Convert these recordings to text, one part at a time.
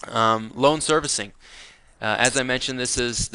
Loan servicing. As I mentioned, this is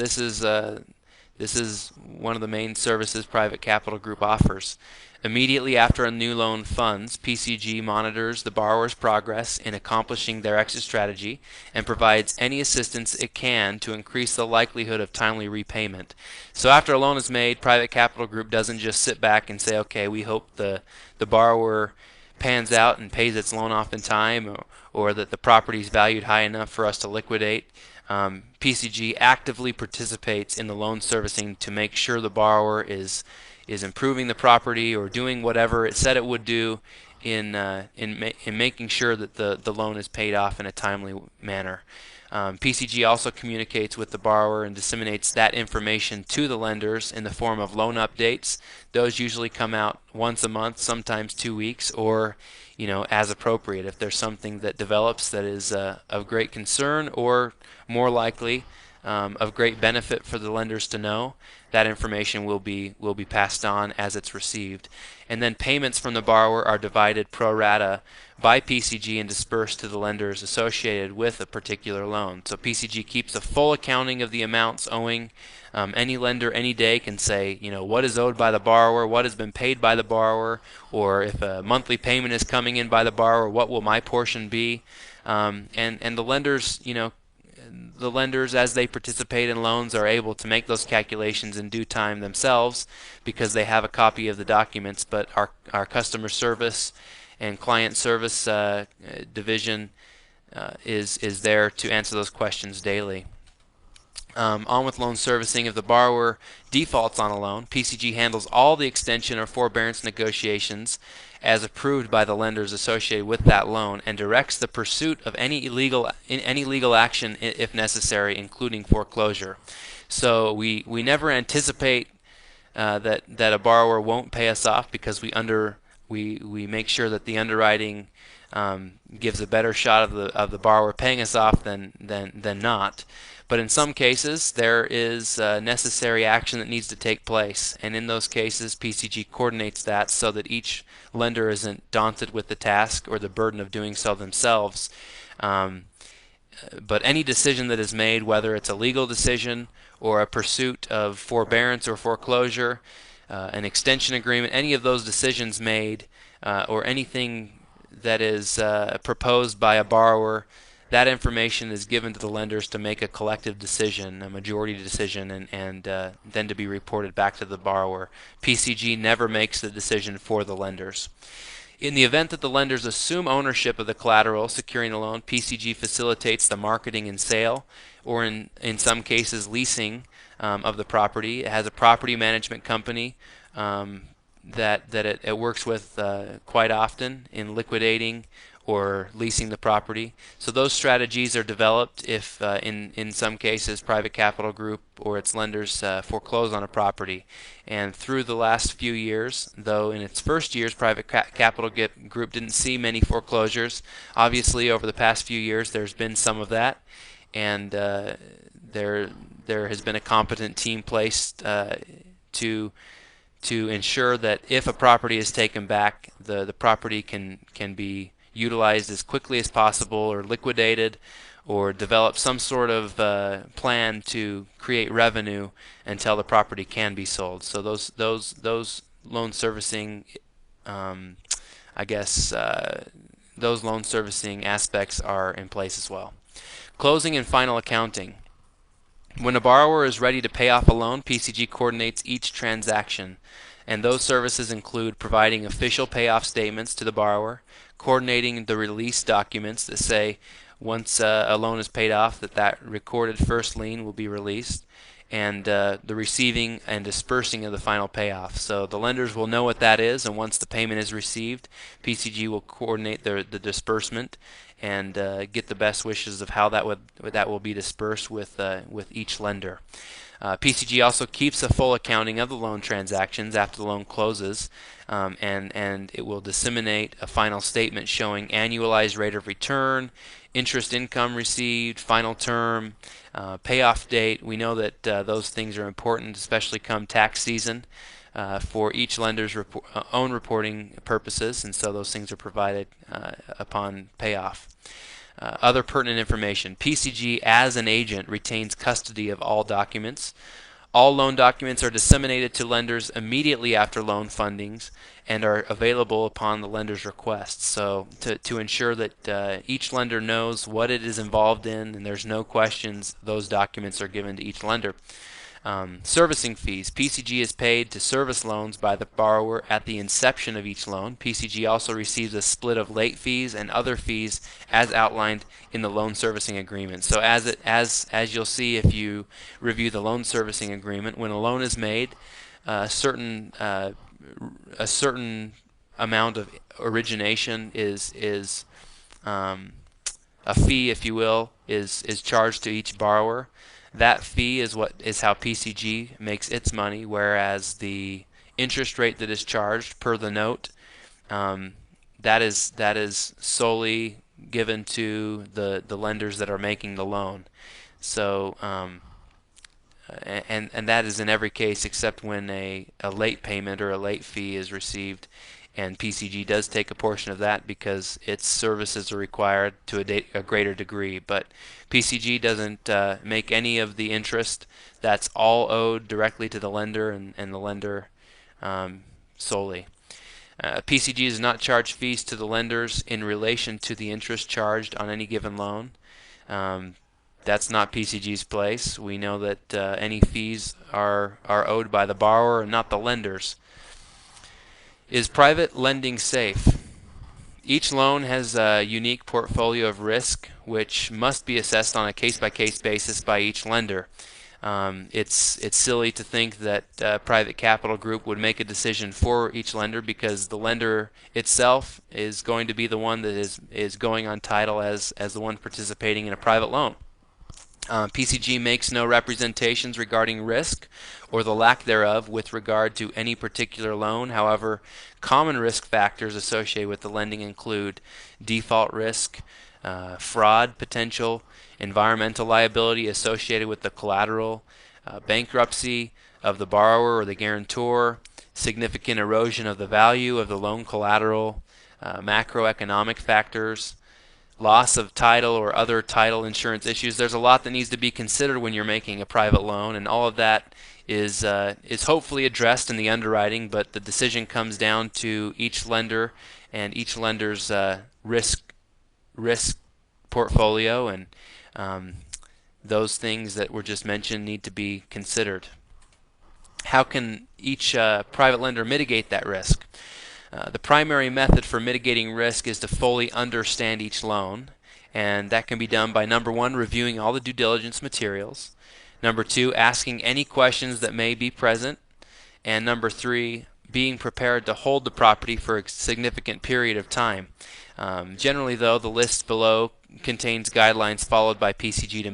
one of the main services Private Capital Group offers. Immediately after a new loan funds, PCG monitors the borrower's progress in accomplishing their exit strategy and provides any assistance it can to increase the likelihood of timely repayment. So after a loan is made, Private Capital Group doesn't just sit back and say, okay, we hope the borrower pans out and pays its loan off in time, or that the property is valued high enough for us to liquidate. PCG actively participates in the loan servicing to make sure the borrower is improving the property or doing whatever it said it would do in making sure that the loan is paid off in a timely manner. PCG also communicates with the borrower and disseminates that information to the lenders in the form of loan updates. Those usually come out once a month, sometimes 2 weeks, or as appropriate. If there's something that develops that is of great concern, or more likely of great benefit for the lenders to know, that information will be passed on as it's received. And then payments from the borrower are divided pro rata by PCG and dispersed to the lenders associated with a particular loan. So PCG keeps a full accounting of the amounts owing. Any lender any day can say, what is owed by the borrower, what has been paid by the borrower, or if a monthly payment is coming in by the borrower, what will my portion be? And the lenders, as they participate in loans, are able to make those calculations in due time themselves because they have a copy of the documents. But our customer service and client service division is there to answer those questions daily. On with loan servicing. If the borrower defaults on a loan, PCG handles all the extension or forbearance negotiations as approved by the lenders associated with that loan and directs the pursuit of any legal action if necessary, including foreclosure. So we never anticipate that a borrower won't pay us off because we make sure that the underwriting gives a better shot of the borrower paying us off than not. But in some cases, there is necessary action that needs to take place, and in those cases, PCG coordinates that so that each lender isn't daunted with the task or the burden of doing so themselves. But any decision that is made, whether it's a legal decision or a pursuit of forbearance or foreclosure, an extension agreement, any of those decisions made, or anything that is proposed by a borrower, that information is given to the lenders to make a collective decision, a majority decision, and then to be reported back to the borrower. PCG never makes the decision for the lenders. In the event that the lenders assume ownership of the collateral securing the loan, PCG facilitates the marketing and sale, or in some cases leasing of the property. It has a property management company that it works with quite often in liquidating or leasing the property. So those strategies are developed if, in some cases, Private Capital Group or its lenders foreclose on a property. And through the last few years, though in its first years, Private Capital Group didn't see many foreclosures. Obviously, over the past few years, there's been some of that, and there has been a competent team placed to ensure that if a property is taken back, the property can be utilized as quickly as possible, or liquidated, or develop some sort of plan to create revenue until the property can be sold. So those loan servicing, I guess, those loan servicing aspects are in place as well. Closing and final accounting. When a borrower is ready to pay off a loan, PCG coordinates each transaction, and those services include providing official payoff statements to the borrower, coordinating the release documents that say once a loan is paid off that recorded first lien will be released, and the receiving and dispersing of the final payoff. So the lenders will know what that is, and once the payment is received, PCG will coordinate the disbursement and get the best wishes of how that will be dispersed with each lender. PCG also keeps a full accounting of the loan transactions after the loan closes, and it will disseminate a final statement showing annualized rate of return, interest income received, final term, payoff date. We know that those things are important, especially come tax season, for each lender's own reporting purposes, and so those things are provided upon payoff. Other pertinent information. PCG, as an agent, retains custody of all documents. All loan documents are disseminated to lenders immediately after loan fundings and are available upon the lender's request. So to ensure that each lender knows what it is involved in and there's no questions, those documents are given to each lender. Servicing fees. PCG is paid to service loans by the borrower at the inception of each loan. PCG also receives a split of late fees and other fees as outlined in the loan servicing agreement. So as you'll see if you review the loan servicing agreement, when a loan is made, a certain amount of origination is a fee, if you will, is charged to each borrower. That fee is how PCG makes its money, whereas the interest rate that is charged per the note, that is solely given to the lenders that are making the loan. So and that is in every case except when a late payment or a late fee is received, and PCG does take a portion of that because its services are required to a greater degree. But PCG doesn't make any of the interest. That's all owed directly to the lender and the lender solely. PCG does not charge fees to the lenders in relation to the interest charged on any given loan. That's not PCG's place. We know that any fees are owed by the borrower and not the lenders. Is private lending safe? Each loan has a unique portfolio of risk which must be assessed on a case-by-case basis by each lender. It's silly to think that private capital group would make a decision for each lender because the lender itself is going to be the one that is going on title as the one participating in a private loan. PCG makes no representations regarding risk or the lack thereof with regard to any particular loan. However, common risk factors associated with the lending include default risk, fraud potential, environmental liability associated with the collateral, bankruptcy of the borrower or the guarantor, significant erosion of the value of the loan collateral, macroeconomic factors, loss of title or other title insurance issues. There's a lot that needs to be considered when you're making a private loan, and all of that is hopefully addressed in the underwriting, but the decision comes down to each lender and each lender's risk portfolio, and those things that were just mentioned need to be considered. How can each private lender mitigate that risk? The primary method for mitigating risk is to fully understand each loan, and that can be done by number one, reviewing all the due diligence materials, number two, asking any questions that may be present, and number three, being prepared to hold the property for a significant period of time. Generally, though, the list below contains guidelines followed by PCG to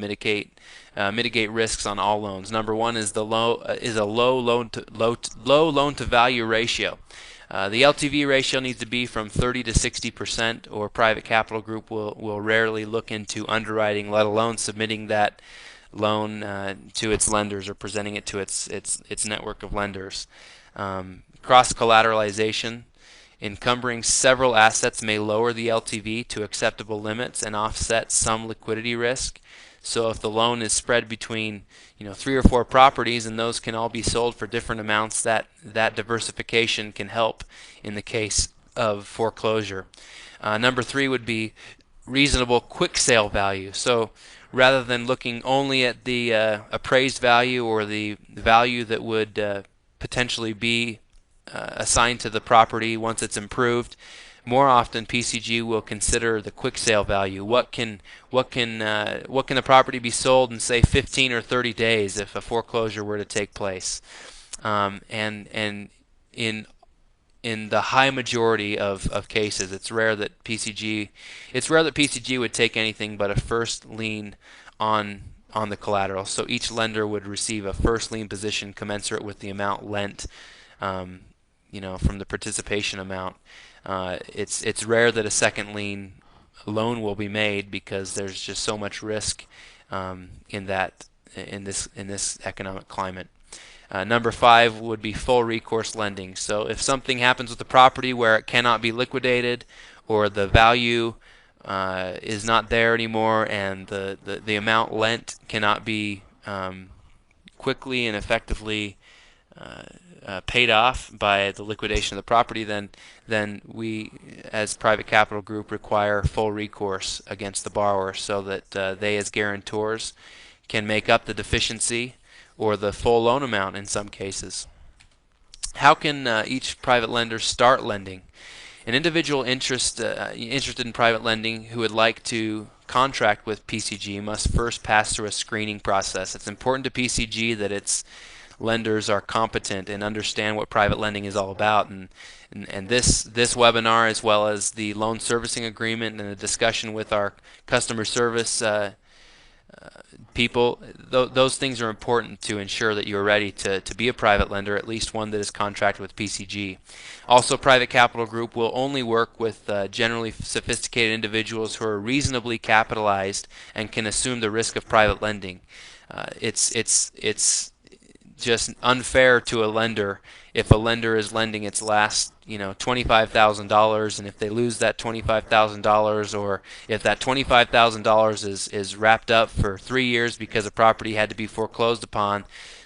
mitigate risks on all loans. Number one is a low loan to value ratio. The LTV ratio needs to be from 30 to 60%, or private capital group will rarely look into underwriting, let alone submitting that loan to its lenders or presenting it to its network of lenders. Cross-collateralization. Encumbering several assets may lower the LTV to acceptable limits and offset some liquidity risk. So if the loan is spread between 3 or 4 properties and those can all be sold for different amounts, that diversification can help in the case of foreclosure. Number 3 would be reasonable quick sale value. So rather than looking only at the appraised value or the value that would potentially be assigned to the property once it's improved, more often PCG will consider the quick sale value. What can the property be sold in, say, 15 or 30 days if a foreclosure were to take place? And in the high majority of cases, it's rare that PCG would take anything but a first lien on the collateral. So each lender would receive a first lien position commensurate with the amount lent, from the participation amount. It's rare that a second lien loan will be made because there's just so much risk in this economic climate. Number 5 would be full recourse lending. So if something happens with the property where it cannot be liquidated, or the value is not there anymore, and the amount lent cannot be quickly and effectively paid off by the liquidation of the property, then we, as private capital group, require full recourse against the borrower so that they, as guarantors, can make up the deficiency or the full loan amount in some cases. How can each private lender start lending? An individual interested in private lending who would like to contract with PCG must first pass through a screening process. It's important to PCG that its lenders are competent and understand what private lending is all about. And this webinar, as well as the loan servicing agreement and a discussion with our customer service people, those things are important to ensure that you're ready to be a private lender, at least one that is contracted with PCG. Also, Private Capital Group will only work with generally sophisticated individuals who are reasonably capitalized and can assume the risk of private lending. It's just unfair to a lender if a lender is lending its last $25,000, and if they lose that $25,000, or if that $25,000 is wrapped up for 3 years because a property had to be foreclosed upon,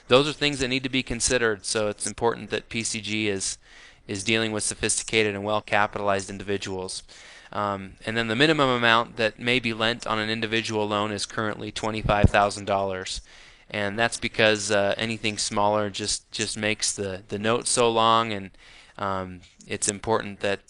those are things that need to be considered. So it's important that PCG is dealing with sophisticated and well capitalized individuals. And then the minimum amount that may be lent on an individual loan is currently $25,000. And that's because anything smaller just makes the note so long, and it's important that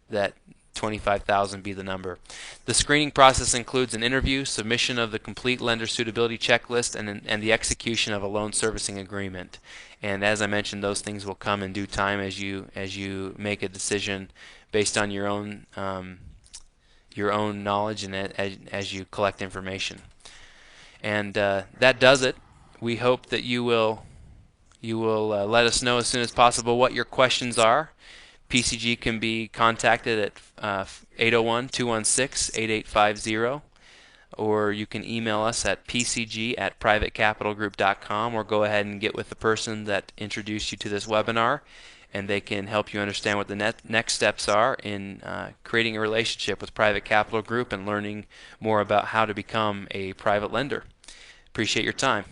that 25,000 be the number. The screening process includes an interview, submission of the complete lender suitability checklist, and the execution of a loan servicing agreement. And as I mentioned, those things will come in due time as you make a decision based on your own knowledge and as you collect information. And that does it. We hope that you will let us know as soon as possible what your questions are. PCG can be contacted at 801-216-8850, or you can email us at pcg@privatecapitalgroup.com, or go ahead and get with the person that introduced you to this webinar, and they can help you understand what the next steps are in creating a relationship with Private Capital Group and learning more about how to become a private lender. Appreciate your time.